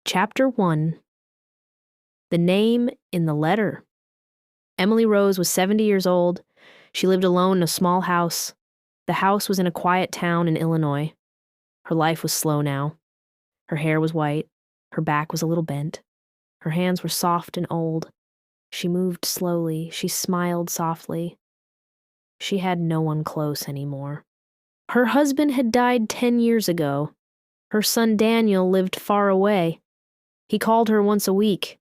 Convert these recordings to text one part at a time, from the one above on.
Chapter 1. The Name in the Letter. Emily Rose was 70 years old. She lived alone in a small house. The house was in a quiet town in Illinois. Her life was slow now. Her hair was white. Her back was a little bent. Her hands were soft and old. She moved slowly. She smiled softly. She had no one close anymore. Her husband had died 10 years ago. Her son Daniel lived far away. He called her once a week.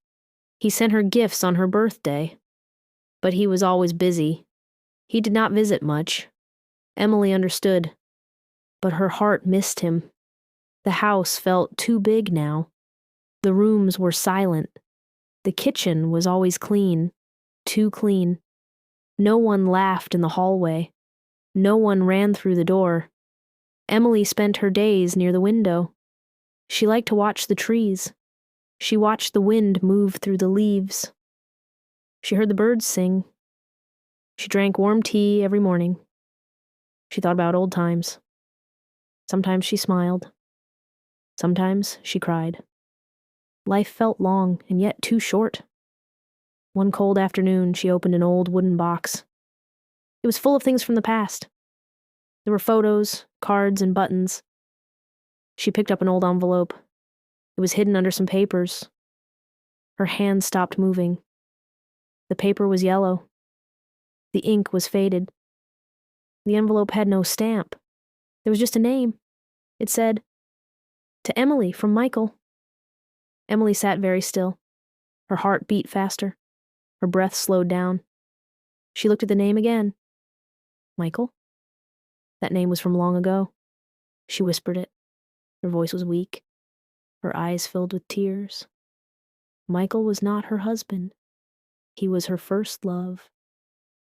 He sent her gifts on her birthday. But he was always busy. He did not visit much. Emily understood. But her heart missed him. The house felt too big now. The rooms were silent. The kitchen was always clean. Too clean. No one laughed in the hallway. No one ran through the door. Emily spent her days near the window. She liked to watch the trees. She watched the wind move through the leaves. She heard the birds sing. She drank warm tea every morning. She thought about old times. Sometimes she smiled. Sometimes she cried. Life felt long and yet too short. One cold afternoon, she opened an old wooden box. It was full of things from the past. There were photos, cards, and buttons. She picked up an old envelope. It was hidden under some papers. Her hand stopped moving. The paper was yellow. The ink was faded. The envelope had no stamp. There was just a name. It said, "To Emily from Michael." Emily sat very still. Her heart beat faster. Her breath slowed down. She looked at the name again. Michael? That name was from long ago. She whispered it. Her voice was weak. Her eyes filled with tears. Michael was not her husband. He was her first love.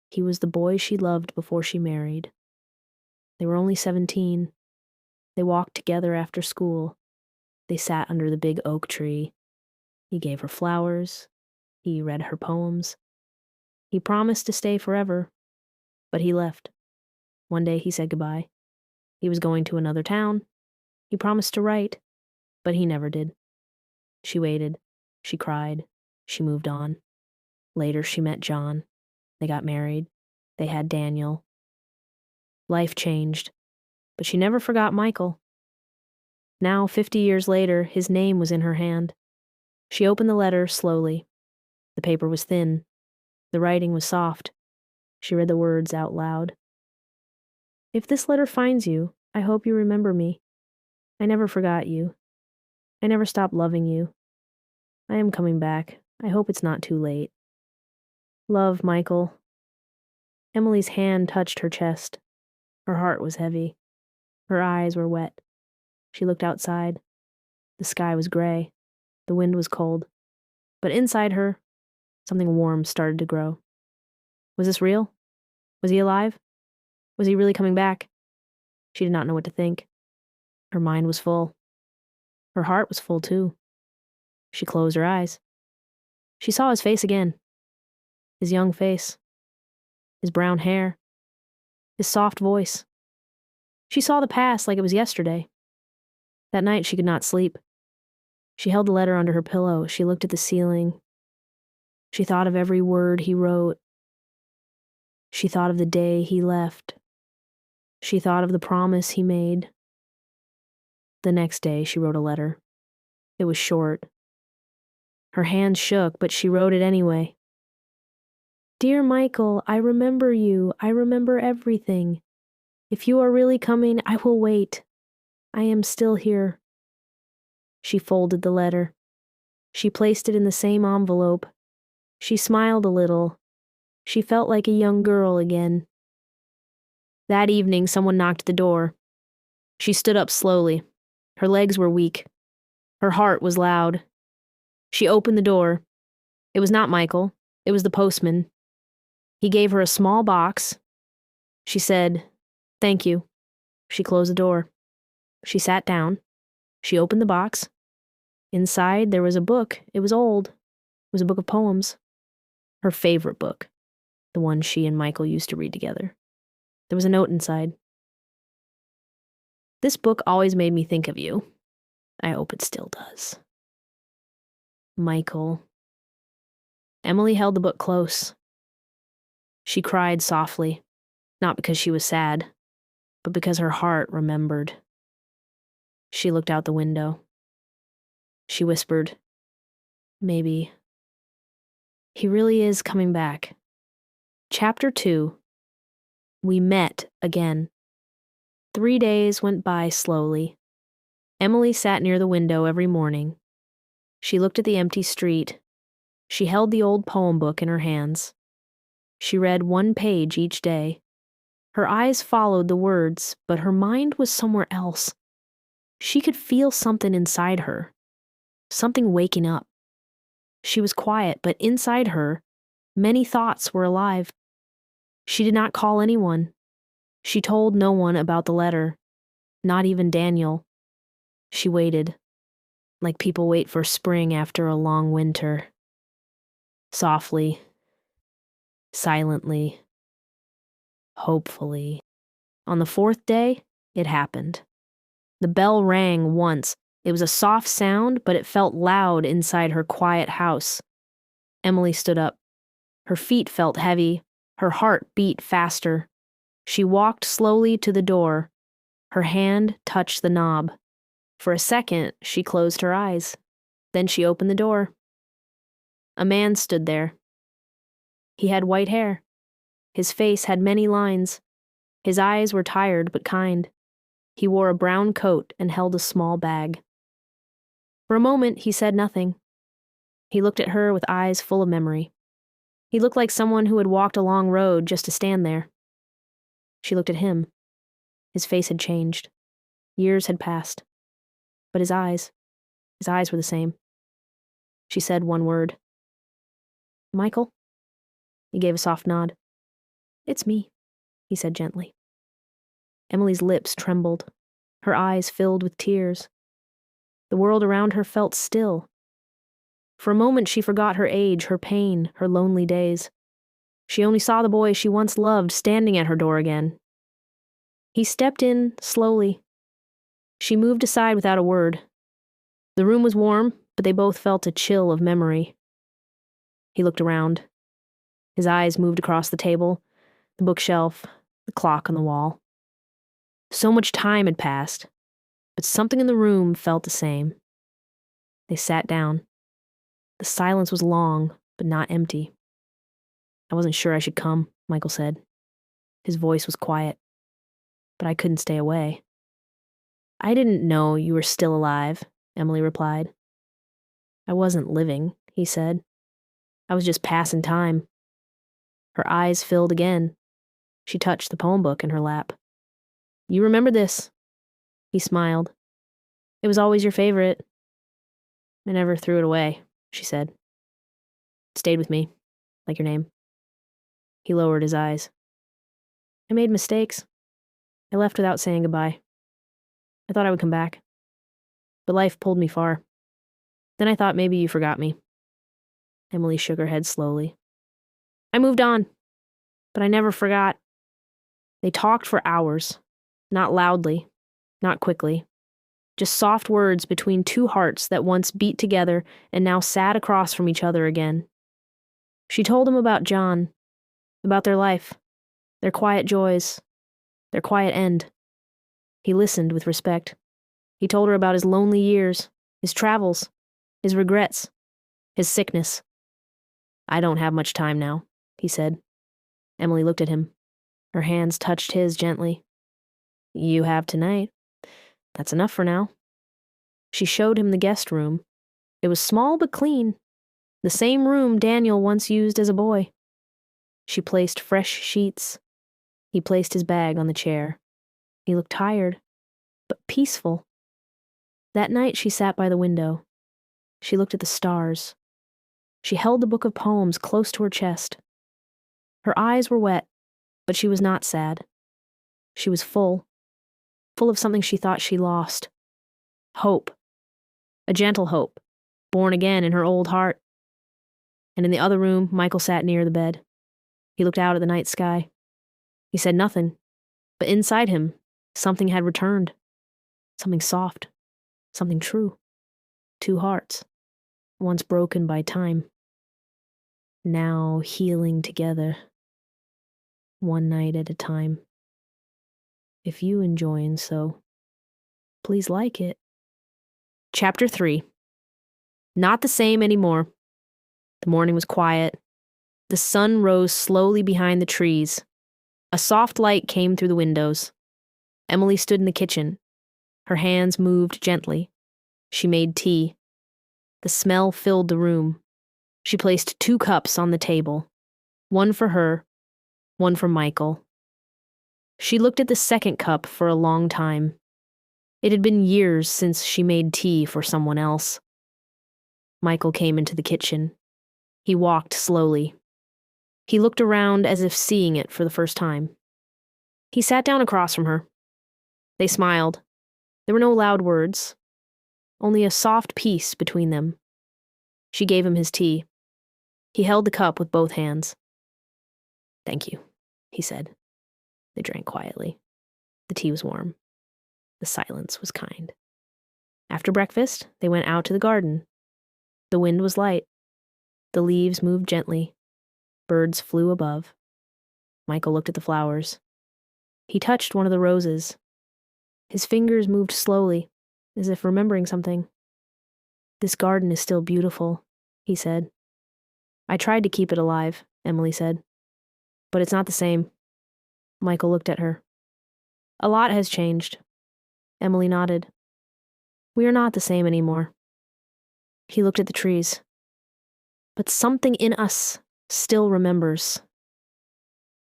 He was the boy she loved before she married. They were only 17. They walked together after school. They sat under the big oak tree. He gave her flowers. He read her poems. He promised to stay forever, but he left. One day he said goodbye. He was going to another town. He promised to write, but he never did. She waited. She cried. She moved on. Later she met John. They got married. They had Daniel. Life changed, but she never forgot Michael. Now, 50 years later, his name was in her hand. She opened the letter slowly. The paper was thin. The writing was soft. She read the words out loud. "If this letter finds you, I hope you remember me. I never forgot you. I never stopped loving you. I am coming back. I hope it's not too late. Love, Michael." Emily's hand touched her chest. Her heart was heavy. Her eyes were wet. She looked outside. The sky was gray. The wind was cold. But inside her, something warm started to grow. Was this real? Was he alive? Was he really coming back? She did not know what to think. Her mind was full. Her heart was full, too. She closed her eyes. She saw his face again. His young face. His brown hair. His soft voice. She saw the past like it was yesterday. That night she could not sleep. She held the letter under her pillow. She looked at the ceiling. She thought of every word he wrote. She thought of the day he left. She thought of the promise he made. The next day she wrote a letter. It was short. Her hand shook, but she wrote it anyway. "Dear Michael, I remember you. I remember everything. If you are really coming, I will wait. I am still here." She folded the letter. She placed it in the same envelope. She smiled a little. She felt like a young girl again. That evening, someone knocked at the door. She stood up slowly. Her legs were weak. Her heart was loud. She opened the door. It was not Michael. It was the postman. He gave her a small box. She said, "Thank you." She closed the door. She sat down. She opened the box. Inside, there was a book. It was old. It was a book of poems. Her favorite book. The one she and Michael used to read together. There was a note inside. "This book always made me think of you. I hope it still does." Michael. Emily held the book close. She cried softly, not because she was sad, but because her heart remembered. She looked out the window. She whispered, maybe. He really is coming back. Chapter 2. We met again. 3 days went by slowly. Emily sat near the window every morning. She looked at the empty street. She held the old poem book in her hands. She read 1 page each day. Her eyes followed the words, but her mind was somewhere else. She could feel something inside her, something waking up. She was quiet, but inside her, many thoughts were alive. She did not call anyone. She told no one about the letter, not even Daniel. She waited, like people wait for spring after a long winter. Softly, silently, hopefully. On the 4th day, it happened. The bell rang once. It was a soft sound, but it felt loud inside her quiet house. Emily stood up. Her feet felt heavy. Her heart beat faster. She walked slowly to the door. Her hand touched the knob. For a second, she closed her eyes. Then she opened the door. A man stood there. He had white hair. His face had many lines. His eyes were tired but kind. He wore a brown coat and held a small bag. For a moment, he said nothing. He looked at her with eyes full of memory. He looked like someone who had walked a long road just to stand there. She looked at him. His face had changed. Years had passed. But his eyes were the same. She said one word. Michael? He gave a soft nod. It's me, he said gently. Emily's lips trembled. Her eyes filled with tears. The world around her felt still. For a moment she forgot her age, her pain, her lonely days. She only saw the boy she once loved standing at her door again. He stepped in slowly. She moved aside without a word. The room was warm, but they both felt a chill of memory. He looked around. His eyes moved across the table, the bookshelf, the clock on the wall. So much time had passed, but something in the room felt the same. They sat down. The silence was long, but not empty. I wasn't sure I should come, Michael said. His voice was quiet. But I couldn't stay away. I didn't know you were still alive, Emily replied. I wasn't living, he said. I was just passing time. Her eyes filled again. She touched the poem book in her lap. You remember this? He smiled. It was always your favorite. I never threw it away, she said. It stayed with me, like your name. He lowered his eyes. I made mistakes. I left without saying goodbye. I thought I would come back. But life pulled me far. Then I thought maybe you forgot me. Emily shook her head slowly. I moved on, but I never forgot. They talked for hours, not loudly, not quickly, just soft words between 2 hearts that once beat together and now sat across from each other again. She told him about John, about their life, their quiet joys, their quiet end. He listened with respect. He told her about his lonely years, his travels, his regrets, his sickness. I don't have much time now, he said. Emily looked at him. Her hands touched his gently. You have tonight. That's enough for now. She showed him the guest room. It was small but clean. The same room Daniel once used as a boy. She placed fresh sheets. He placed his bag on the chair. He looked tired, but peaceful. That night she sat by the window. She looked at the stars. She held the book of poems close to her chest. Her eyes were wet, but she was not sad. She was full of something she thought she lost. Hope. A gentle hope, born again in her old heart. And in the other room, Michael sat near the bed. He looked out at the night sky. He said nothing, but inside him, something had returned. Something soft. Something true. 2 hearts. once broken by time, now healing together, one night at a time. If you enjoying so, please like it. Chapter 3. Not the same anymore. The morning was quiet. The sun rose slowly behind the trees. A soft light came through the windows. Emily stood in the kitchen. Her hands moved gently. She made tea. The smell filled the room. She placed 2 cups on the table. One for her, one for Michael. She looked at the second cup for a long time. It had been years since she made tea for someone else. Michael came into the kitchen. He walked slowly. He looked around as if seeing it for the first time. He sat down across from her. They smiled. There were no loud words, only a soft peace between them. She gave him his tea. He held the cup with both hands. "Thank you," he said. They drank quietly. The tea was warm. The silence was kind. After breakfast, they went out to the garden. The wind was light. The leaves moved gently. Birds flew above. Michael looked at the flowers. He touched one of the roses. His fingers moved slowly, as if remembering something. "This garden is still beautiful," he said. "I tried to keep it alive," Emily said. "But it's not the same." Michael looked at her. "A lot has changed." Emily nodded. "We are not the same anymore." He looked at the trees. "But something in us still remembers."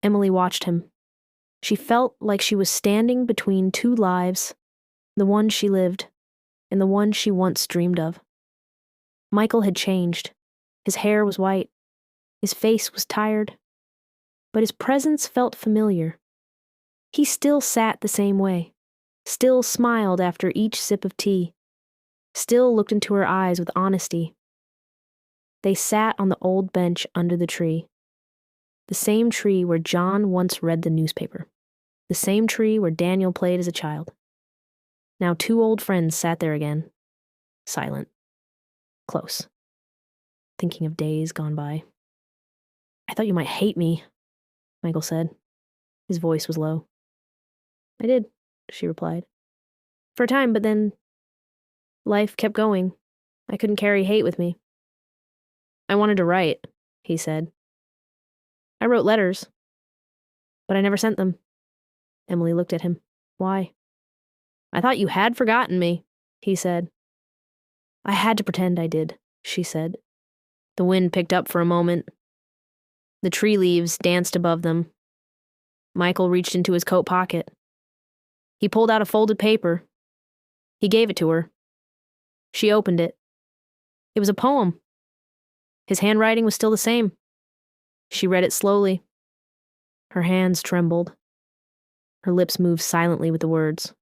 Emily watched him. She felt like she was standing between 2 lives, the one she lived and the one she once dreamed of. Michael had changed. His hair was white. His face was tired. But his presence felt familiar. He still sat the same way, still smiled after each sip of tea, still looked into her eyes with honesty. They sat on the old bench under the tree. The same tree where John once read the newspaper. The same tree where Daniel played as a child. Now 2 old friends sat there again, silent, close, thinking of days gone by. "I thought you might hate me," Michael said. His voice was low. "I did," she replied. "For a time, but then life kept going. I couldn't carry hate with me." "I wanted to write," he said. "I wrote letters, but I never sent them." Emily looked at him. "Why?" "I thought you had forgotten me," he said. "I had to pretend I did," she said. The wind picked up for a moment. The tree leaves danced above them. Michael reached into his coat pocket. He pulled out a folded paper. He gave it to her. She opened it. It was a poem. His handwriting was still the same. She read it slowly. Her hands trembled. Her lips moved silently with the words.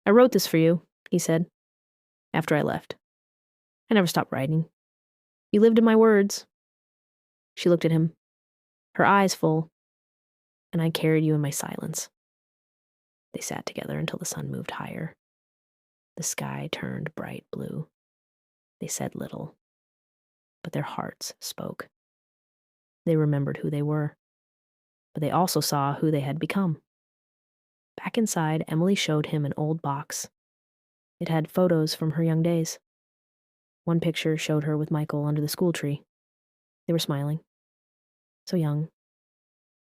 "I wrote this for you," he said, "after I left. I never stopped writing. You lived in my words." She looked at him, her eyes full, "And I carried you in my silence." They sat together until the sun moved higher. The sky turned bright blue. They said little, but their hearts spoke. They remembered who they were, but they also saw who they had become. Back inside, Emily showed him an old box. It had photos from her young days. One picture showed her with Michael under the school tree. They were smiling. So young.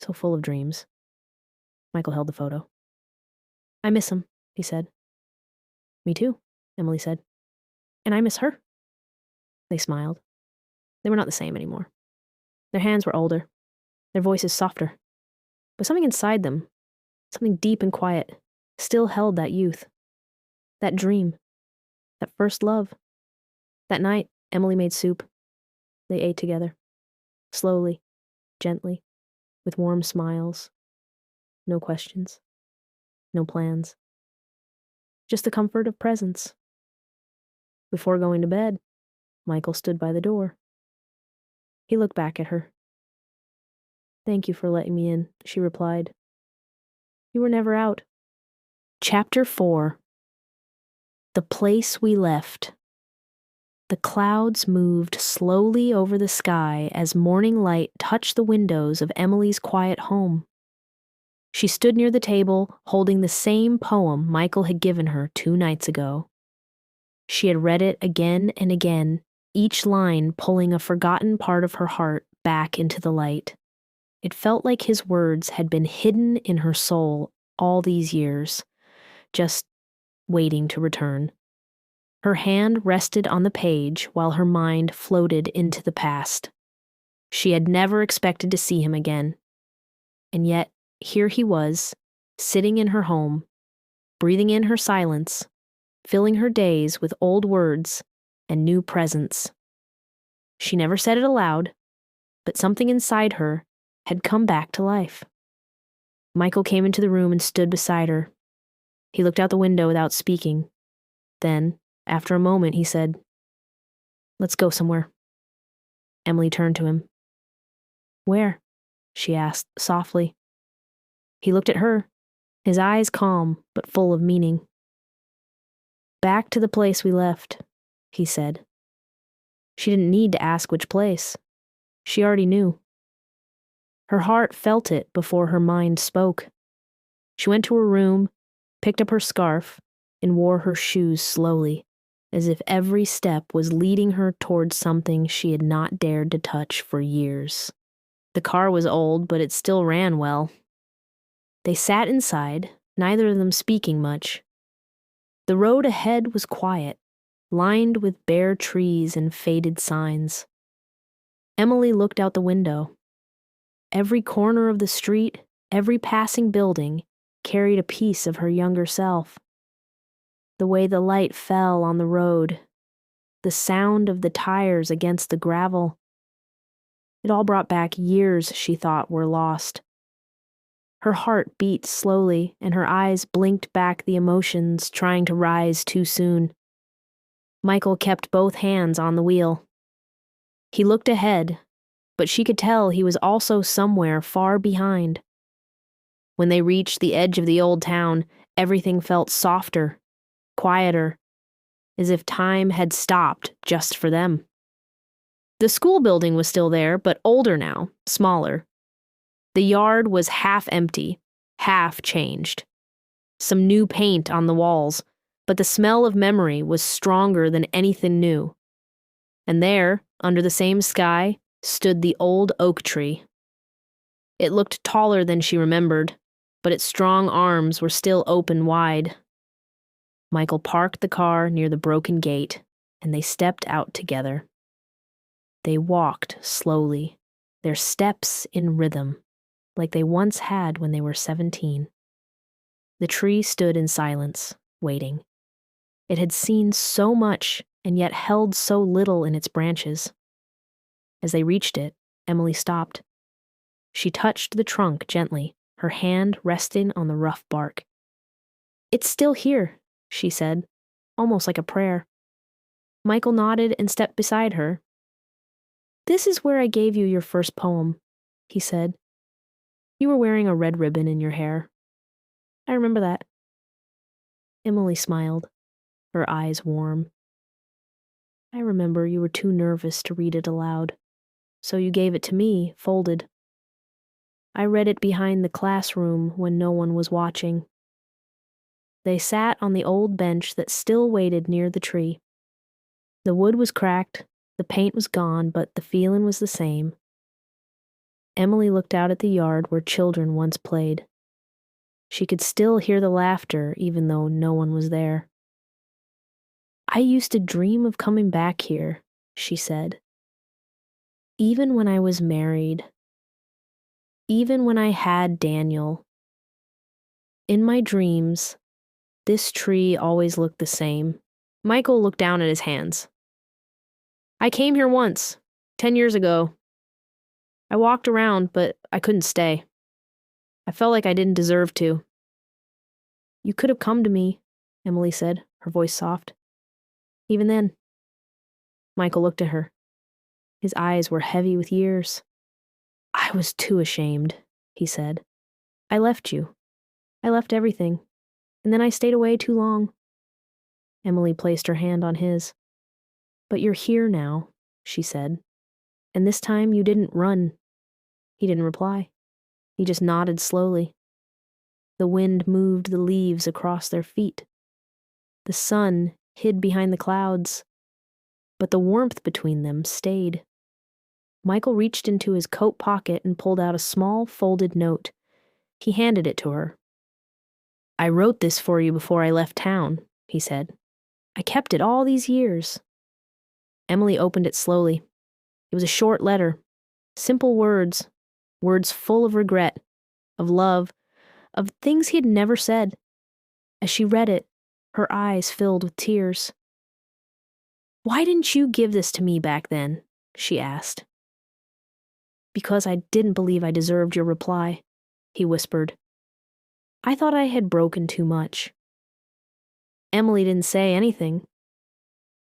So full of dreams. Michael held the photo. "I miss him," he said. "Me too," Emily said. "And I miss her." They smiled. They were not the same anymore. Their hands were older. Their voices softer. But something inside them, something deep and quiet, still held that youth. That dream. That first love. That night, Emily made soup. They ate together. Slowly, gently, with warm smiles. No questions. No plans. Just the comfort of presence. Before going to bed, Michael stood by the door. He looked back at her. "Thank you for letting me in," she replied. "You were never out." Chapter 4. The Place We Left. The clouds moved slowly over the sky as morning light touched the windows of Emily's quiet home. She stood near the table, holding the same poem Michael had given her 2 nights ago. She had read it again and again, each line pulling a forgotten part of her heart back into the light. It felt like his words had been hidden in her soul all these years, just waiting to return. Her hand rested on the page while her mind floated into the past. She had never expected to see him again. And yet, here he was, sitting in her home, breathing in her silence, filling her days with old words and new presents. She never said it aloud, but something inside her had come back to life. Michael came into the room and stood beside her. He looked out the window without speaking. Then, after a moment, he said, "Let's go somewhere." Emily turned to him. "Where?" she asked softly. He looked at her, his eyes calm but full of meaning. "Back to the place we left," he said. She didn't need to ask which place. She already knew. Her heart felt it before her mind spoke. She went to her room, picked up her scarf, and wore her shoes slowly, as if every step was leading her towards something she had not dared to touch for years. The car was old, but it still ran well. They sat inside, neither of them speaking much. The road ahead was quiet, lined with bare trees and faded signs. Emily looked out the window. Every corner of the street, every passing building, carried a piece of her younger self. The way the light fell on the road, the sound of the tires against the gravel. It all brought back years she thought were lost. Her heart beat slowly, and her eyes blinked back the emotions trying to rise too soon. Michael kept both hands on the wheel. He looked ahead, but she could tell he was also somewhere far behind. When they reached the edge of the old town, everything felt softer, quieter, as if time had stopped just for them. The school building was still there, but older now, smaller. The yard was half empty, half changed. Some new paint on the walls, but the smell of memory was stronger than anything new. And there, under the same sky, stood the old oak tree. It looked taller than she remembered, but its strong arms were still open wide. Michael parked the car near the broken gate, and they stepped out together. They walked slowly, their steps in rhythm, like they once had when they were 17. The tree stood in silence, waiting. It had seen so much and yet held so little in its branches. As they reached it, Emily stopped. She touched the trunk gently, her hand resting on the rough bark. "It's still here," she said, almost like a prayer. Michael nodded and stepped beside her. "This is where I gave you your first poem," he said. "You were wearing a red ribbon in your hair. I remember that." Emily smiled, her eyes warm. "I remember you were too nervous to read it aloud, so you gave it to me, folded. I read it behind the classroom when no one was watching." They sat on the old bench that still waited near the tree. The wood was cracked, the paint was gone, but the feeling was the same. Emily looked out at the yard where children once played. She could still hear the laughter even though no one was there. "I used to dream of coming back here," she said. "Even when I was married. Even when I had Daniel. In my dreams, this tree always looked the same." Michael looked down at his hands. "I came here once, 10 years ago. I walked around, but I couldn't stay. I felt like I didn't deserve to." "You could have come to me," Emily said, her voice soft. "Even then." Michael looked at her. His eyes were heavy with years. "I was too ashamed," he said. "I left you. I left everything. And then I stayed away too long." Emily placed her hand on his. But you're here now, she said. And this time you didn't run. He didn't reply. He just nodded slowly. The wind moved the leaves across their feet. The sun hid behind the clouds, but the warmth between them stayed. Michael reached into his coat pocket and pulled out a small folded note. He handed it to her. I wrote this for you before I left town, he said. I kept it all these years. Emily opened it slowly. It was a short letter. Simple words. Words full of regret, of love, of things he had never said. As she read it, her eyes filled with tears. Why didn't you give this to me back then? She asked. Because I didn't believe I deserved your reply, he whispered. I thought I had broken too much. Emily didn't say anything.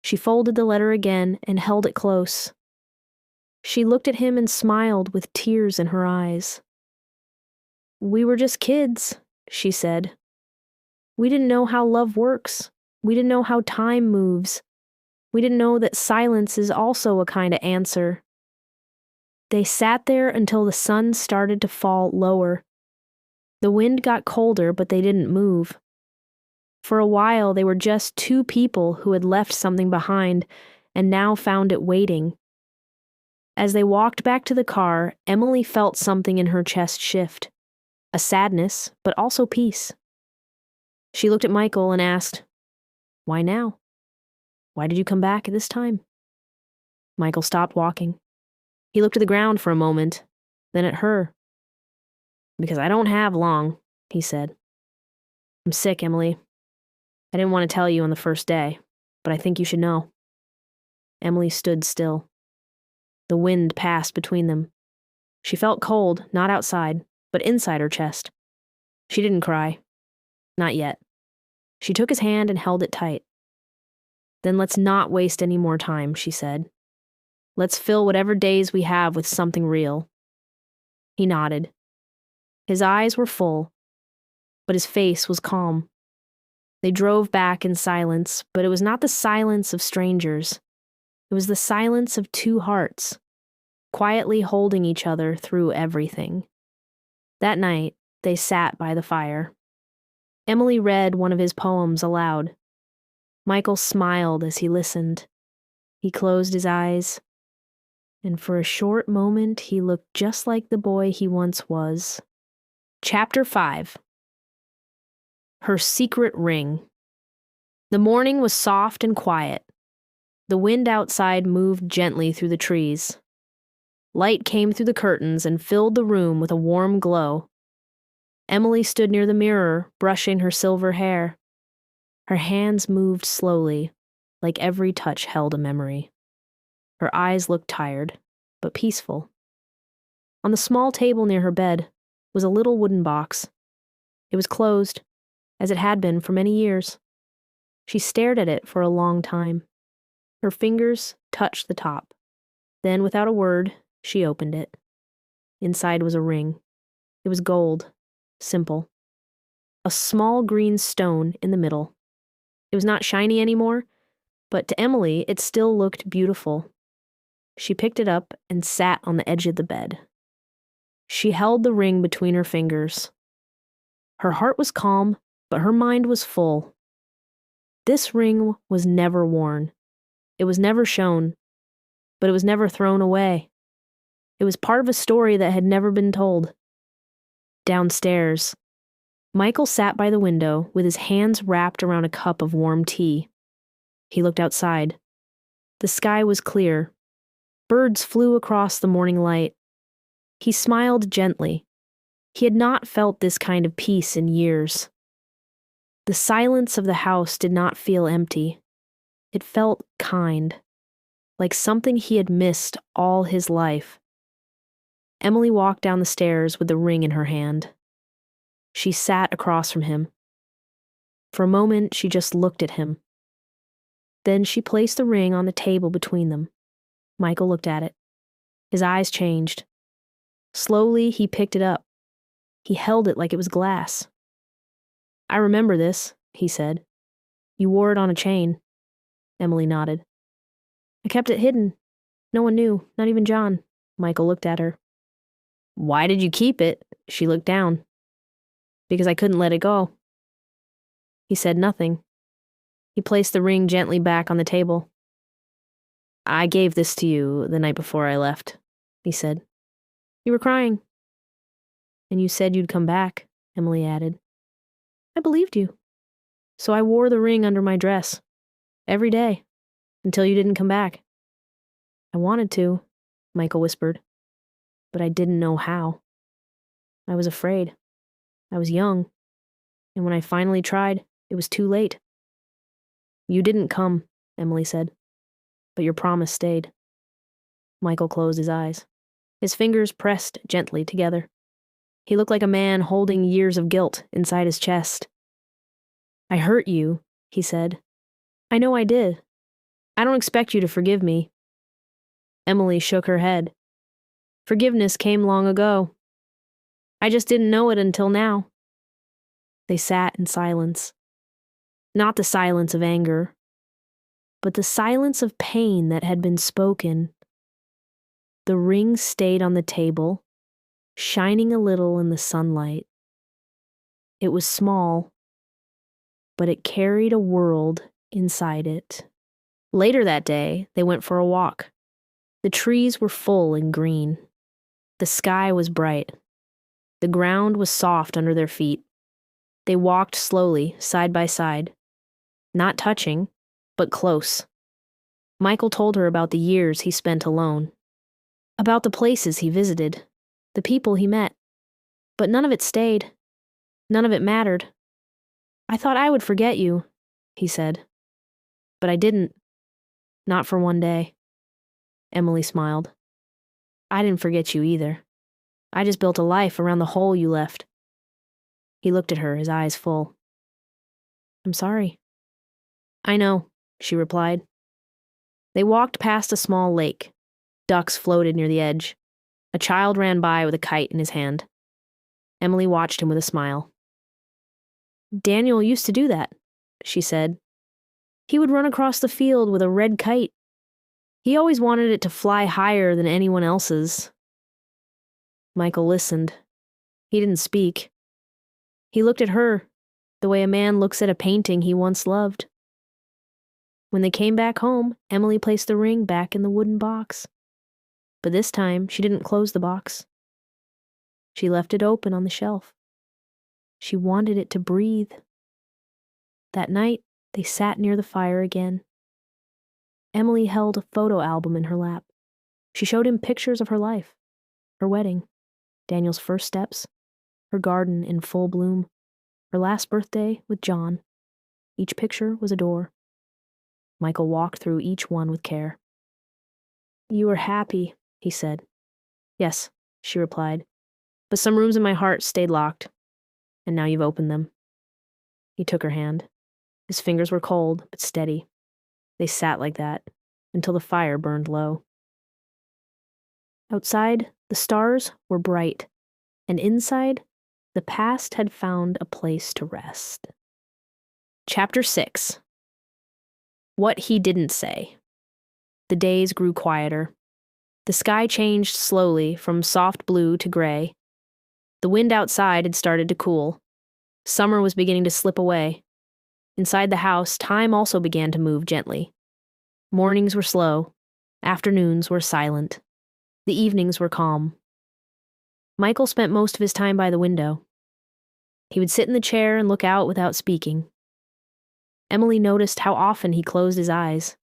She folded the letter again and held it close. She looked at him and smiled with tears in her eyes. We were just kids, she said. We didn't know how love works. We didn't know how time moves. We didn't know that silence is also a kind of answer. They sat there until the sun started to fall lower. The wind got colder, but they didn't move. For a while, they were just two people who had left something behind and now found it waiting. As they walked back to the car, Emily felt something in her chest shift. A sadness, but also peace. She looked at Michael and asked, Why now? Why did you come back at this time? Michael stopped walking. He looked at the ground for a moment, then at her. Because I don't have long, he said. I'm sick, Emily. I didn't want to tell you on the first day, but I think you should know. Emily stood still. The wind passed between them. She felt cold, not outside, but inside her chest. She didn't cry. Not yet. She took his hand and held it tight. Then let's not waste any more time, she said. Let's fill whatever days we have with something real. He nodded. His eyes were full, but his face was calm. They drove back in silence, but it was not the silence of strangers. It was the silence of two hearts, quietly holding each other through everything. That night, they sat by the fire. Emily read one of his poems aloud. Michael smiled as he listened. He closed his eyes, and for a short moment he looked just like the boy he once was. Chapter 5. Her Secret Ring. The morning was soft and quiet. The wind outside moved gently through the trees. Light came through the curtains and filled the room with a warm glow. Emily stood near the mirror, brushing her silver hair. Her hands moved slowly, like every touch held a memory. Her eyes looked tired, but peaceful. On the small table near her bed was a little wooden box. It was closed, as it had been for many years. She stared at it for a long time. Her fingers touched the top. Then, without a word, she opened it. Inside was a ring. It was gold, simple. A small green stone in the middle. It was not shiny anymore, but to Emily it still looked beautiful. She picked it up and sat on the edge of the bed. She held the ring between her fingers. Her heart was calm, but her mind was full. This ring was never worn. It was never shown, but it was never thrown away. It was part of a story that had never been told. Downstairs, Michael sat by the window with his hands wrapped around a cup of warm tea. He looked outside. The sky was clear. Birds flew across the morning light. He smiled gently. He had not felt this kind of peace in years. The silence of the house did not feel empty. It felt kind, like something he had missed all his life. Emily walked down the stairs with the ring in her hand. She sat across from him. For a moment, she just looked at him. Then she placed the ring on the table between them. Michael looked at it. His eyes changed. Slowly, he picked it up. He held it like it was glass. I remember this, he said. You wore it on a chain. Emily nodded. I kept it hidden. No one knew, not even John. Michael looked at her. Why did you keep it? She looked down. Because I couldn't let it go. He said nothing. He placed the ring gently back on the table. I gave this to you the night before I left, he said. You were crying. And you said you'd come back, Emily added. I believed you. So I wore the ring under my dress. Every day. Until you didn't come back. I wanted to, Michael whispered. But I didn't know how. I was afraid. I was young. And when I finally tried, it was too late. You didn't come, Emily said. But your promise stayed. Michael closed his eyes. His fingers pressed gently together. He looked like a man holding years of guilt inside his chest. I hurt you, he said. I know I did. I don't expect you to forgive me. Emily shook her head. Forgiveness came long ago. I just didn't know it until now. They sat in silence. Not the silence of anger, but the silence of pain that had been spoken. The ring stayed on the table, shining a little in the sunlight. It was small, but it carried a world inside it. Later that day, they went for a walk. The trees were full and green. The sky was bright. The ground was soft under their feet. They walked slowly, side by side. Not touching, but close. Michael told her about the years he spent alone. About the places he visited. The people he met. But none of it stayed. None of it mattered. I thought I would forget you, he said. But I didn't. Not for one day. Emily smiled. I didn't forget you either. I just built a life around the hole you left. He looked at her, his eyes full. I'm sorry. I know, she replied. They walked past a small lake. Ducks floated near the edge. A child ran by with a kite in his hand. Emily watched him with a smile. Daniel used to do that, she said. He would run across the field with a red kite. He always wanted it to fly higher than anyone else's. Michael listened. He didn't speak. He looked at her, the way a man looks at a painting he once loved. When they came back home, Emily placed the ring back in the wooden box. But this time, she didn't close the box. She left it open on the shelf. She wanted it to breathe. That night, they sat near the fire again. Emily held a photo album in her lap. She showed him pictures of her life, her wedding, Daniel's first steps, her garden in full bloom, her last birthday with John. Each picture was a door. Michael walked through each one with care. You were happy, he said. Yes, she replied, but some rooms in my heart stayed locked, and now you've opened them. He took her hand. His fingers were cold, but steady. They sat like that, until the fire burned low. Outside, the stars were bright, and inside, the past had found a place to rest. Chapter 6. What he didn't say. The days grew quieter. The sky changed slowly from soft blue to gray. The wind outside had started to cool. Summer was beginning to slip away. Inside the house, time also began to move gently. Mornings were slow. Afternoons were silent. The evenings were calm. Michael spent most of his time by the window. He would sit in the chair and look out without speaking. Emily noticed how often he closed his eyes,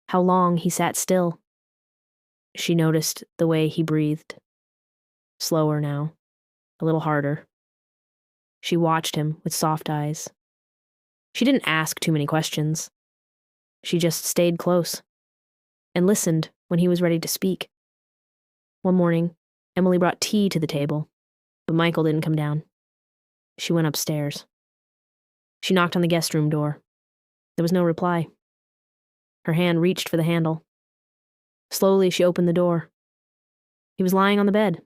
how long he sat still. She noticed the way he breathed. Slower now, a little harder. She watched him with soft eyes. She didn't ask too many questions. She just stayed close and listened when he was ready to speak. One morning, Emily brought tea to the table, but Michael didn't come down. She went upstairs. She knocked on the guest room door. There was no reply. Her hand reached for the handle. Slowly, she opened the door. He was lying on the bed,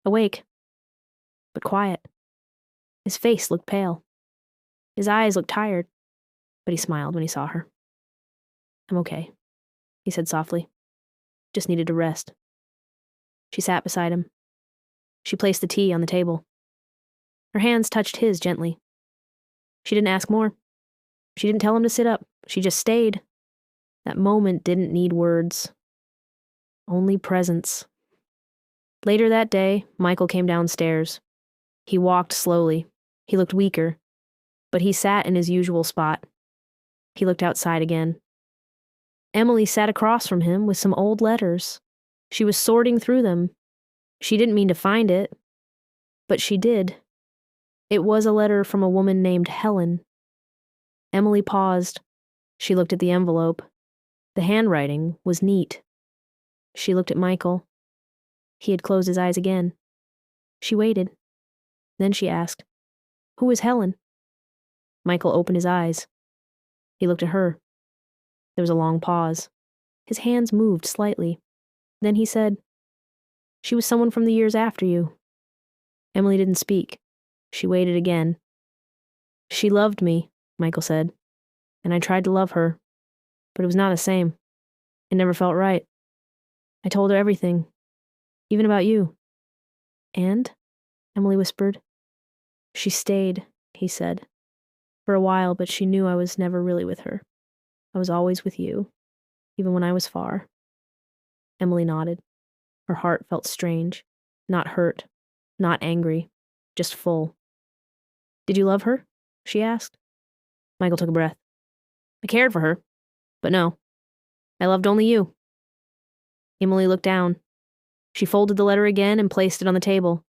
awake, but quiet. His face looked pale. His eyes looked tired, but he smiled when he saw her. I'm okay, he he said softly. Just needed to rest. She sat beside him. She placed the tea on the table. Her hands touched his gently. She didn't ask more. She didn't tell him to sit up. She just stayed. That moment didn't need words. Only presence. Later that day, Michael came downstairs. He walked slowly. He looked weaker, but he sat in his usual spot. He looked outside again. Emily sat across from him with some old letters. She was sorting through them. She didn't mean to find it, but she did. It was a letter from a woman named Helen. Emily paused. She looked at the envelope. The handwriting was neat. She looked at Michael. He had closed his eyes again. She waited. Then she asked, "Who is Helen?" Michael opened his eyes. He looked at her. There was a long pause. His hands moved slightly. Then he said, "She was someone from the years after you." Emily didn't speak. She waited again. "She loved me," Michael said, "and I tried to love her, but it was not the same. It never felt right. I told her everything, even about you." "And?" Emily whispered. "She stayed," he said, "for a while, but she knew I was never really with her. I was always with you, even when I was far." Emily nodded. Her heart felt strange, not hurt, not angry, just full. "Did you love her?" she asked. Michael took a breath. "I cared for her, but no. I loved only you." Emily looked down. She folded the letter again and placed it on the table.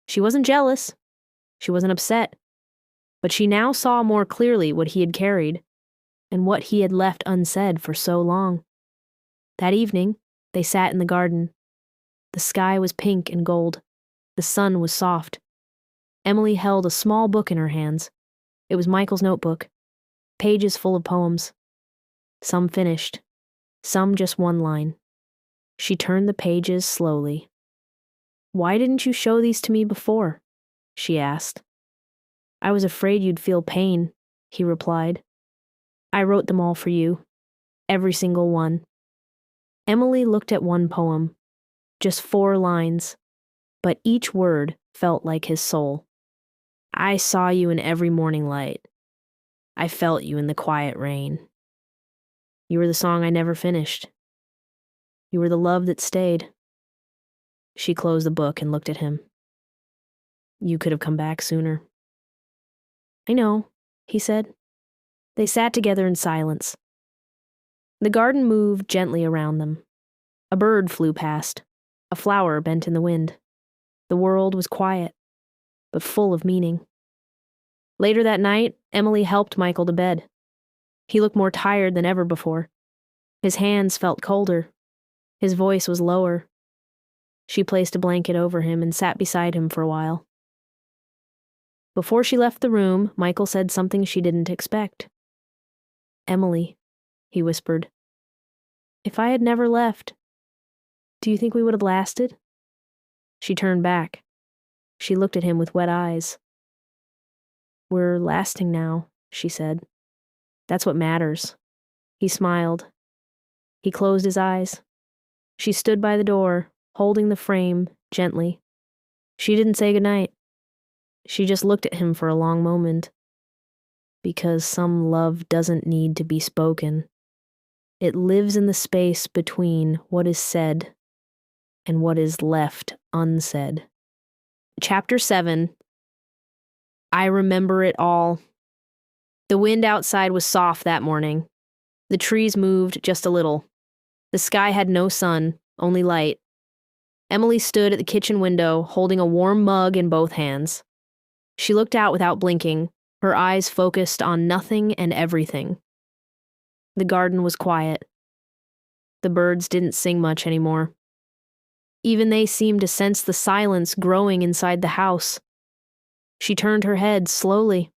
She wasn't jealous. She wasn't upset. But she now saw more clearly what he had carried, and what he had left unsaid for so long. That evening, they sat in the garden. The sky was pink and gold. The sun was soft. Emily held a small book in her hands. It was Michael's notebook, pages full of poems. Some finished, some just one line. She turned the pages slowly. "Why didn't you show these to me before?" she asked. "I was afraid you'd feel pain," he replied. "I wrote them all for you, every single one." Emily looked at one poem, just 4 lines, but each word felt like his soul. "I saw you in every morning light. I felt you in the quiet rain. You were the song I never finished. You were the love that stayed." She closed the book and looked at him. "You could have come back sooner." "I know," he said. They sat together in silence. The garden moved gently around them. A bird flew past. A flower bent in the wind. The world was quiet, but full of meaning. Later that night, Emily helped Michael to bed. He looked more tired than ever before. His hands felt colder. His voice was lower. She placed a blanket over him and sat beside him for a while. Before she left the room, Michael said something she didn't expect. "Emily," he whispered, "if I had never left, do you think we would have lasted?" She turned back. She looked at him with wet eyes. "We're lasting now," she said. "That's what matters." He smiled. He closed his eyes. She stood by the door, holding the frame gently. She didn't say goodnight. She just looked at him for a long moment. Because some love doesn't need to be spoken. It lives in the space between what is said and what is left unsaid. Chapter 7. I remember it all. The wind outside was soft that morning. The trees moved just a little. The sky had no sun, only light. Emily stood at the kitchen window, holding a warm mug in both hands. She looked out without blinking, her eyes focused on nothing and everything. The garden was quiet. The birds didn't sing much anymore. Even they seemed to sense the silence growing inside the house. She turned her head slowly.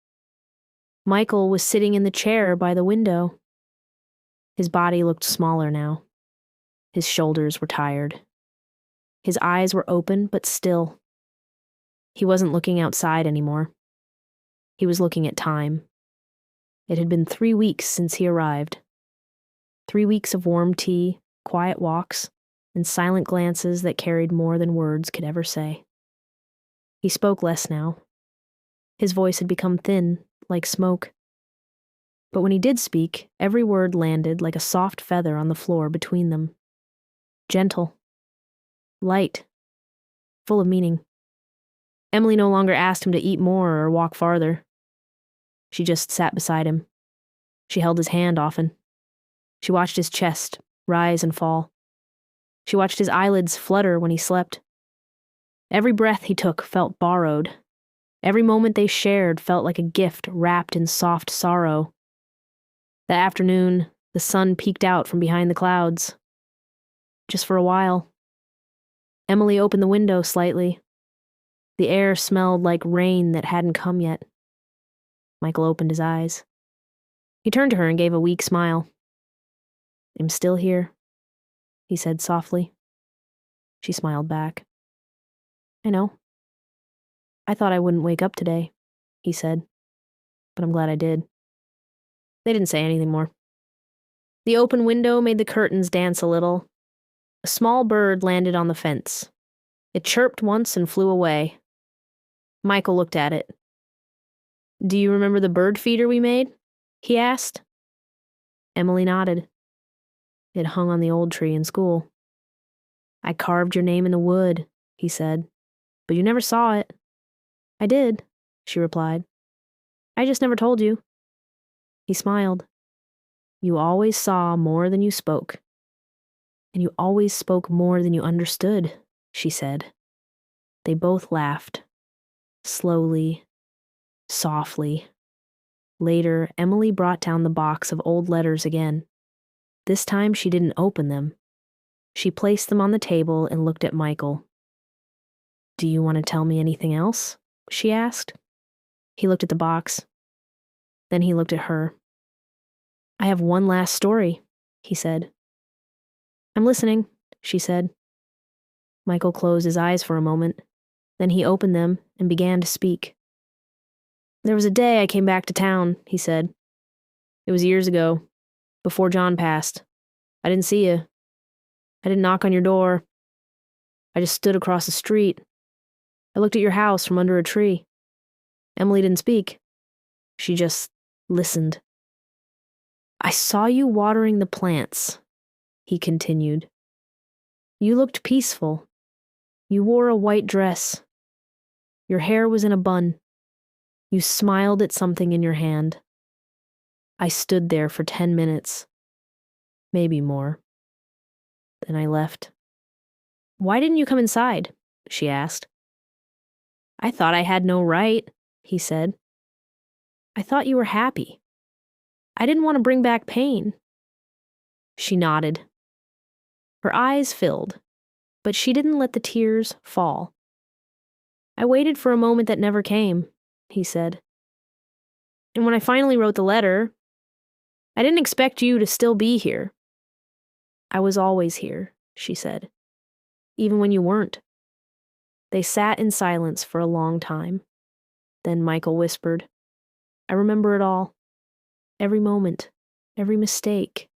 Michael was sitting in the chair by the window. His body looked smaller now. His shoulders were tired. His eyes were open but still. He wasn't looking outside anymore. He was looking at time. It had been 3 weeks since he arrived. 3 weeks of warm tea, quiet walks, and silent glances that carried more than words could ever say. He spoke less now. His voice had become thin, like smoke. But when he did speak, every word landed like a soft feather on the floor between them. Gentle. Light. Full of meaning. Emily no longer asked him to eat more or walk farther. She just sat beside him. She held his hand often. She watched his chest rise and fall. She watched his eyelids flutter when he slept. Every breath he took felt borrowed. Every moment they shared felt like a gift wrapped in soft sorrow. That afternoon, the sun peeked out from behind the clouds. Just for a while. Emily opened the window slightly. The air smelled like rain that hadn't come yet. Michael opened his eyes. He turned to her and gave a weak smile. "I'm still here," he said softly. She smiled back. "I know. I thought I wouldn't wake up today," he said, "but I'm glad I did." They didn't say anything more. The open window made the curtains dance a little. A small bird landed on the fence. It chirped once and flew away. Michael looked at it. "Do you remember the bird feeder we made?" he asked. Emily nodded. It hung on the old tree in school. "I carved your name in the wood," he said, "but you never saw it." "I did," she replied. "I just never told you." He smiled. "You always saw more than you spoke. And you always spoke more than you understood," she said. They both laughed. Slowly, softly. Later, Emily brought down the box of old letters again. This time she didn't open them. She placed them on the table and looked at Michael. "Do you want to tell me anything else?" she asked. He looked at the box. Then he looked at her. "I have one last story," he said. "I'm listening," she said. Michael closed his eyes for a moment. Then he opened them and began to speak. "There was a day I came back to town," he said. "It was years ago, before John passed. I didn't see you. I didn't knock on your door. I just stood across the street. I looked at your house from under a tree. Emily didn't speak. She just listened. I saw you watering the plants," he continued. "You looked peaceful. You wore a white dress. Your hair was in a bun. You smiled at something in your hand. I stood there for 10 minutes. Maybe more. Then I left." "Why didn't you come inside?" she asked. "I thought I had no right," he said. "I thought you were happy. I didn't want to bring back pain." She nodded. Her eyes filled, but she didn't let the tears fall. "I waited for a moment that never came," he said. "And when I finally wrote the letter, I didn't expect you to still be here." "I was always here," she said, "even when you weren't." They sat in silence for a long time. Then Michael whispered, "I remember it all. Every moment, every mistake,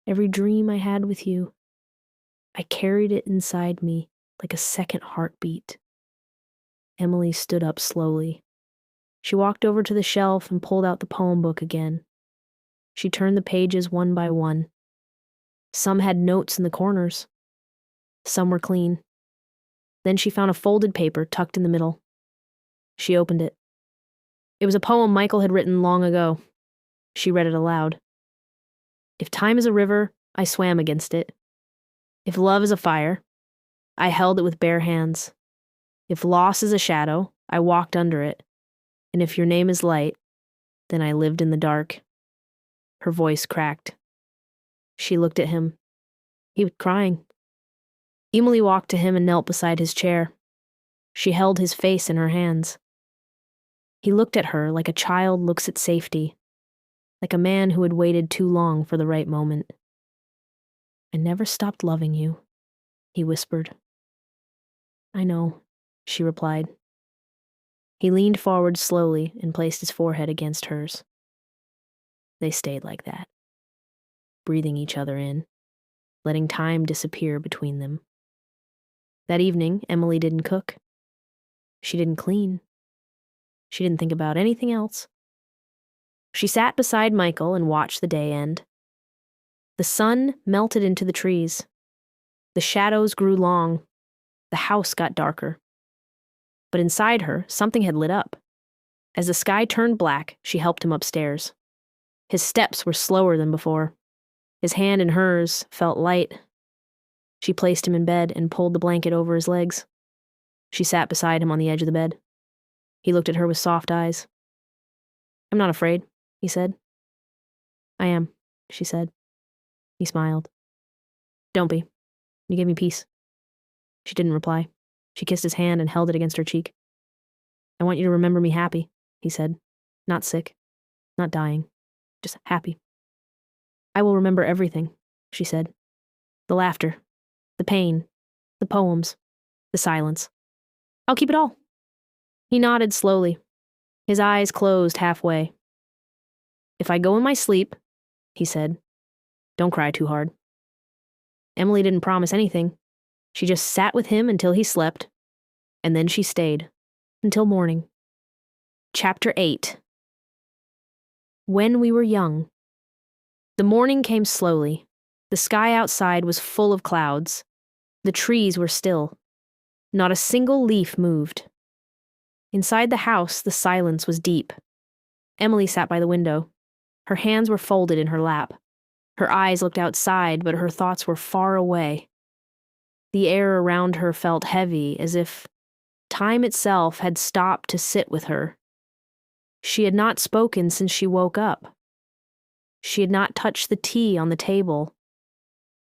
every dream I had with you. I carried it inside me like a second heartbeat." Emily stood up slowly. She walked over to the shelf and pulled out the poem book again. She turned the pages one by one. Some had notes in the corners. Some were clean. Then she found a folded paper tucked in the middle. She opened it. It was a poem Michael had written long ago. She read it aloud. "If time is a river, I swam against it. If love is a fire, I held it with bare hands. If loss is a shadow, I walked under it. And if your name is light, then I lived in the dark." Her voice cracked. She looked at him. He was crying. Emily walked to him and knelt beside his chair. She held his face in her hands. He looked at her like a child looks at safety, like a man who had waited too long for the right moment. "I never stopped loving you," he whispered. "I know," she replied. He leaned forward slowly and placed his forehead against hers. They stayed like that, breathing each other in. letting time disappear between them. That evening, Emily didn't cook. She didn't clean. She didn't think about anything else. She sat beside Michael and watched the day end. The sun melted into the trees. The shadows grew long. The house got darker. But inside her, something had lit up. As the sky turned black, she helped him upstairs. His steps were slower than before. His hand in hers felt light. She placed him in bed and pulled the blanket over his legs. She sat beside him on the edge of the bed. He looked at her with soft eyes. "I'm not afraid," he said. "I am," she said. He smiled. "Don't be. You gave me peace." She didn't reply. She kissed his hand and held it against her cheek. "I want you to remember me happy," he said. "Not sick. Not dying. Just happy." "I will remember everything," she said. "The laughter. The pain. The poems. The silence. I'll keep it all." He nodded slowly. His eyes closed halfway. "If I go in my sleep," he said, "don't cry too hard." Emily didn't promise anything. She just sat with him until he slept, and then she stayed until morning. Chapter 8. When we were young. The morning came slowly. The sky outside was full of clouds. The trees were still. Not a single leaf moved. Inside the house, the silence was deep. Emily sat by the window. Her hands were folded in her lap. Her eyes looked outside, but her thoughts were far away. The air around her felt heavy, as if time itself had stopped to sit with her. She had not spoken since she woke up. She had not touched the tea on the table.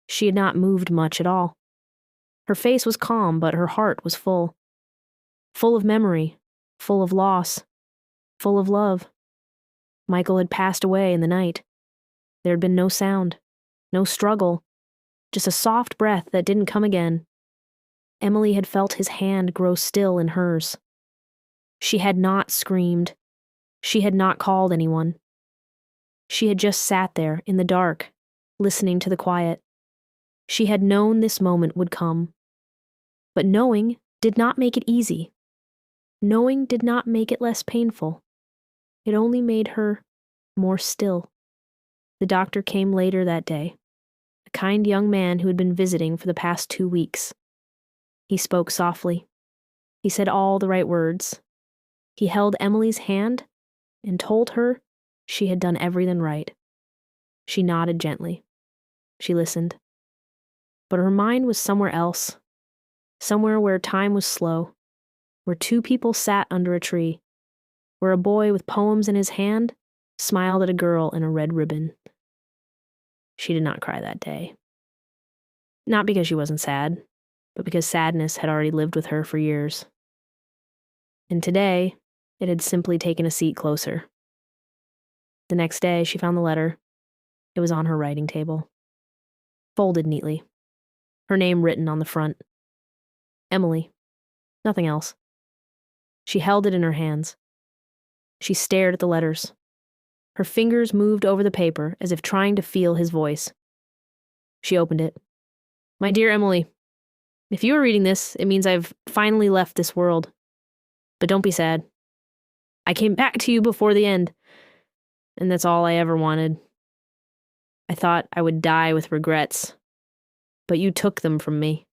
She had not moved much at all. Her face was calm, but her heart was full. Full of memory, full of loss, full of love. Michael had passed away in the night. There had been no sound, no struggle, just a soft breath that didn't come again. Emily had felt his hand grow still in hers. She had not screamed. She had not called anyone. She had just sat there in the dark, listening to the quiet. She had known this moment would come. But knowing did not make it easy. Knowing did not make it less painful. It only made her more still. The doctor came later that day, a kind young man who had been visiting for the past 2 weeks. He spoke softly. He said all the right words. He held Emily's hand and told her she had done everything right. She nodded gently. She listened. But her mind was somewhere else, somewhere where time was slow, where 2 people sat under a tree, where a boy with poems in his hand smiled at a girl in a red ribbon. She did not cry that day. Not because she wasn't sad, but because sadness had already lived with her for years. And today, it had simply taken a seat closer. The next day, she found the letter. It was on her writing table, folded neatly, her name written on the front. Emily. Nothing else. She held it in her hands. She stared at the letters. Her fingers moved over the paper as if trying to feel his voice. She opened it. "My dear Emily, if you are reading this, it means I've finally left this world. But don't be sad. I came back to you before the end, and that's all I ever wanted. I thought I would die with regrets, but you took them from me.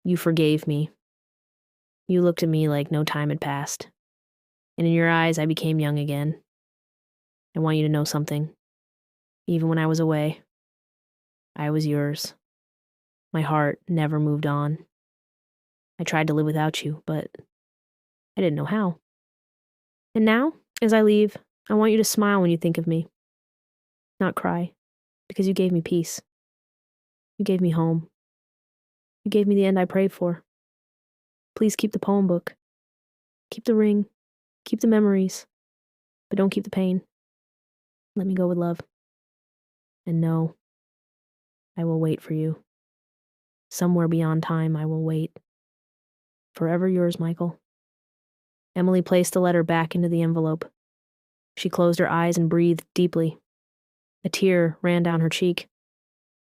You forgave me. You looked at me like no time had passed, and in your eyes I became young again. I want you to know something. Even when I was away, I was yours. My heart never moved on. I tried to live without you, but I didn't know how. And now, as I leave, I want you to smile when you think of me. Not cry, because you gave me peace. You gave me home. You gave me the end I prayed for. Please keep the poem book. Keep the ring. Keep the memories. But don't keep the pain. Let me go with love. And know, I will wait for you. Somewhere beyond time, I will wait. Forever yours, Michael." Emily placed the letter back into the envelope. She closed her eyes and breathed deeply. A tear ran down her cheek.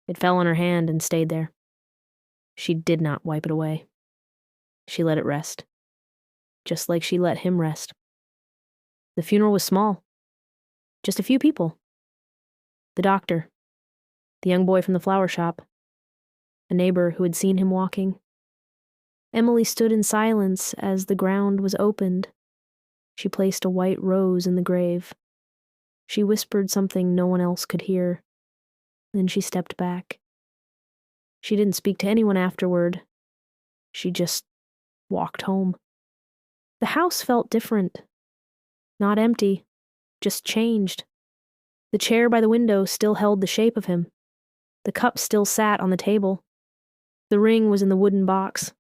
It fell on her hand and stayed there. She did not wipe it away. She let it rest, just like she let him rest. The funeral was small. Just a few people. The doctor, the young boy from the flower shop, a neighbor who had seen him walking. Emily stood in silence as the ground was opened. She placed a white rose in the grave. She whispered something no one else could hear. Then she stepped back. She didn't speak to anyone afterward. She just walked home. The house felt different. Not empty, just changed. The chair by the window still held the shape of him. The cup still sat on the table. The ring was in the wooden box.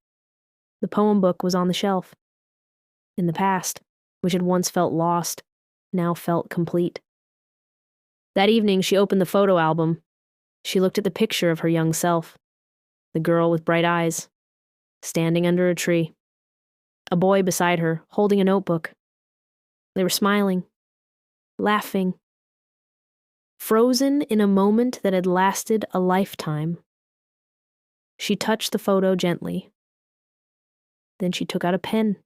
The poem book was on the shelf. In the past, which had once felt lost, now felt complete. That evening, she opened the photo album. She looked at the picture of her young self, the girl with bright eyes, standing under a tree. A boy beside her, holding a notebook. They were smiling, laughing, frozen in a moment that had lasted a lifetime. She touched the photo gently. Then she took out a pen.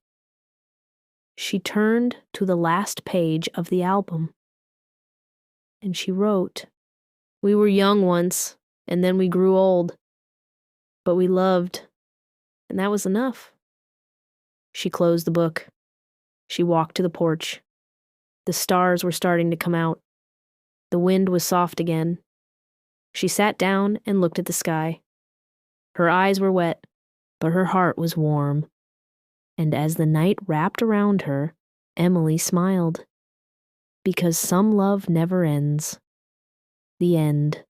She turned to the last page of the album. And she wrote, "We were young once, and then we grew old. But we loved, and that was enough." She closed the book. She walked to the porch. The stars were starting to come out. The wind was soft again. She sat down and looked at the sky. Her eyes were wet, but her heart was warm. And as the night wrapped around her, Emily smiled. Because some love never ends. The end.